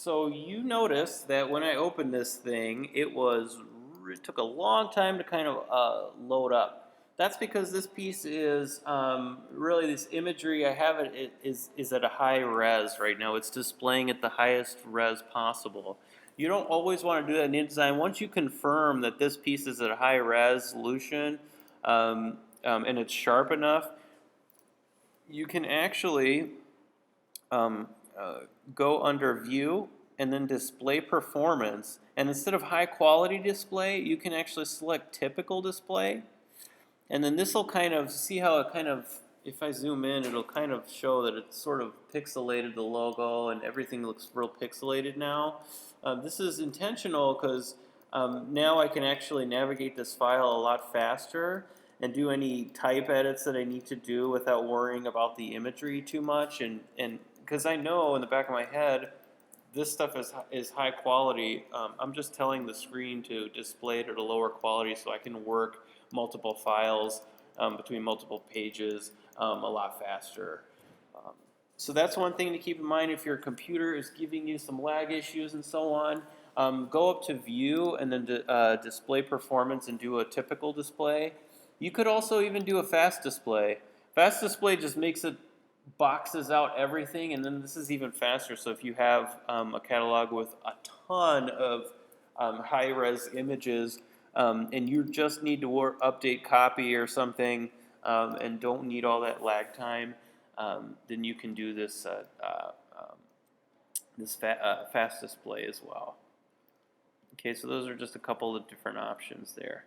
So you notice that when I opened this thing, it took a long time to kind of load up. That's because this piece is really this imagery I have is at a high res right now. It's displaying at the highest res possible. You don't always want to do that in InDesign. Once you confirm that this piece is at a high resolution and it's sharp enough, you can actually um, go under View and then Display Performance. And instead of High Quality Display, you can actually select Typical Display. And then this will kind of, see how it kind of, if I zoom in, it'll kind of show that it's sort of pixelated the logo and everything looks real pixelated now. This is intentional because now I can actually navigate this file a lot faster and do any type edits that I need to do without worrying about the imagery too much. And because I know in the back of my head, this stuff is high quality. I'm just telling the screen to display it at a lower quality so I can work multiple files between multiple pages a lot faster. So that's one thing to keep in mind if your computer is giving you some lag issues and so on. Go up to View and then Display Performance and do a typical display. You could also even do a fast display. Fast display just makes it boxes out everything, and then this is even faster. So if you have a catalog with a ton of high-res images and you just need to update copy or something and don't need all that lag time, then you can do this fast display as well. Okay, so those are just a couple of different options there.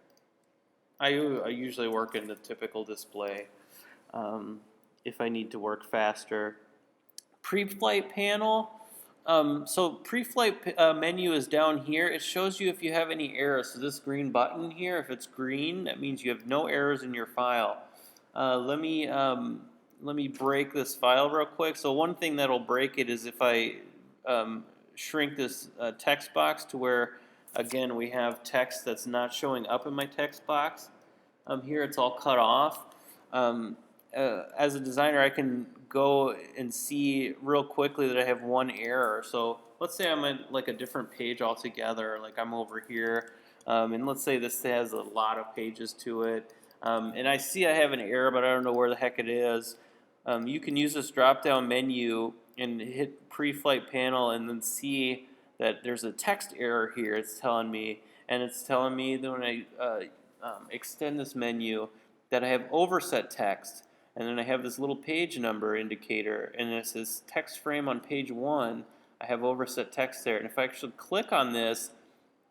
I usually work in the typical display if I need to work faster. Preflight panel. So preflight menu is down here. It shows you if you have any errors. So this green button here, if it's green, that means you have no errors in your file. Let me break this file real quick. So one thing that'll break it is if I shrink this text box to where, again, we have text that's not showing up in my text box. Here it's all cut off. As a designer, I can go and see real quickly that I have one error. So let's say I'm at like a different page altogether, like I'm over here, and let's say this has a lot of pages to it, and I see I have an error, but I don't know where the heck it is. You can use this drop-down menu and hit Preflight Panel and then see that there's a text error here. It's telling me, and it's telling me that when I extend this menu that I have overset text. And then I have this little page number indicator, and it says text frame on page 1. I have overset text there. And if I actually click on this,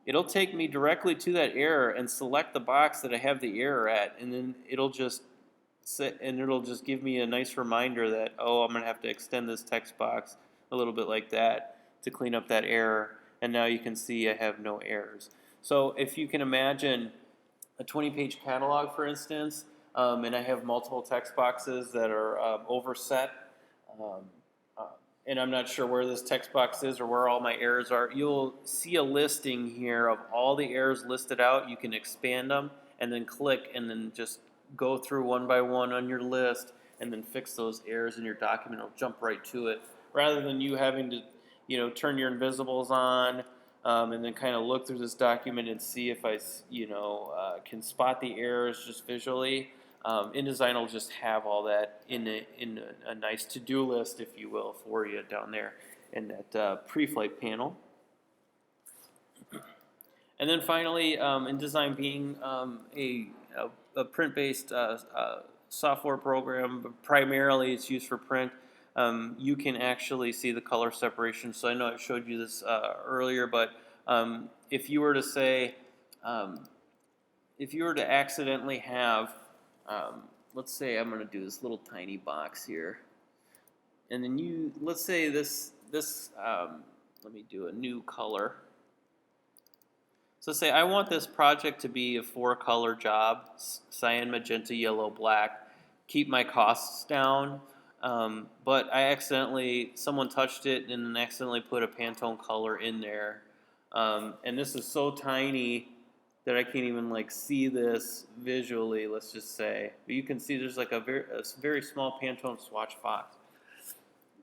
it'll take me directly to that error and select the box that I have the error at. And then it'll just give me a nice reminder that, oh, I'm going to have to extend this text box a little bit like that to clean up that error. And now you can see I have no errors. So if you can imagine a 20-page catalog, for instance, and I have multiple text boxes that are overset, and I'm not sure where this text box is or where all my errors are. You'll see a listing here of all the errors listed out. You can expand them and then click and then just go through one by one on your list and then fix those errors in your document. It'll jump right to it rather than you having to turn your invisibles on and then kind of look through this document and see if I can spot the errors just visually. InDesign will just have all that in a nice to-do list, if you will, for you down there in that Preflight panel. And then finally, InDesign being a print-based software program, but primarily it's used for print, you can actually see the color separation. So I know I showed you this earlier, but if you were to say, if you were to accidentally have let's say I'm going to do this little tiny box here, and then let's say this let me do a new color. So say I want this project to be a 4-color job: cyan, magenta, yellow, black. Keep my costs down, but someone touched it and then accidentally put a Pantone color in there, and this is so tiny that I can't even see this visually, let's just say. But you can see there's a very small Pantone swatch box.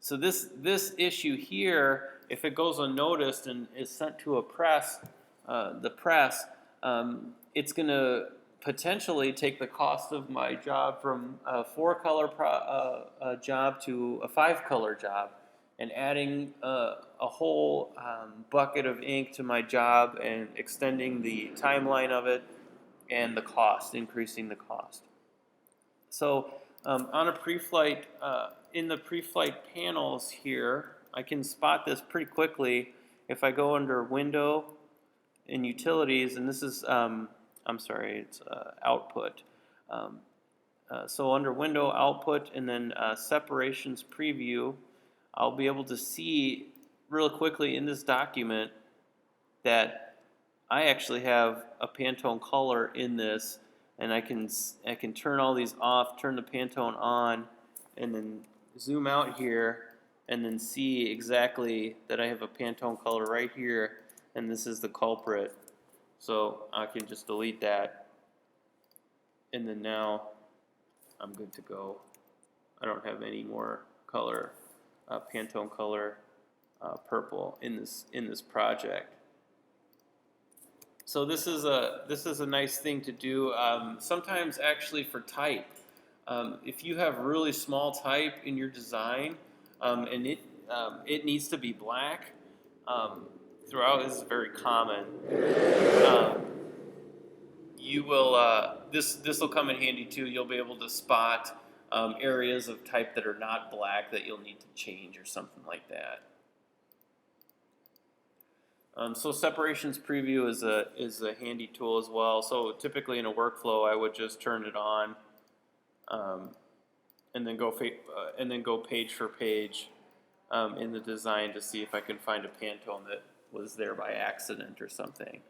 So this issue here, if it goes unnoticed and is sent to a press, the press, it's going to potentially take the cost of my job from a 4-color job to a 5-color job, and adding a whole bucket of ink to my job and extending the timeline of it and the cost, increasing the cost. So on a pre-flight, in the pre-flight panels here, I can spot this pretty quickly if I go under Window and Utilities, and this is, I'm sorry, it's Output. So under Window, Output, and then Separations Preview, I'll be able to see real quickly in this document that I actually have a Pantone color in this, and I can turn all these off, turn the Pantone on, and then zoom out here, and then see exactly that I have a Pantone color right here, and this is the culprit. So I can just delete that, and then now I'm good to go. I don't have any more color, Pantone color purple in this project. So this is a nice thing to do. Sometimes actually for type, if you have really small type in your design, and it needs to be black throughout, this is very common. You will this will come in handy too. You'll be able to spot areas of type that are not black that you'll need to change or something like that. So separations preview is a handy tool as well. So typically in a workflow, I would just turn it on, and then go page for page in the design to see if I can find a Pantone that was there by accident or something.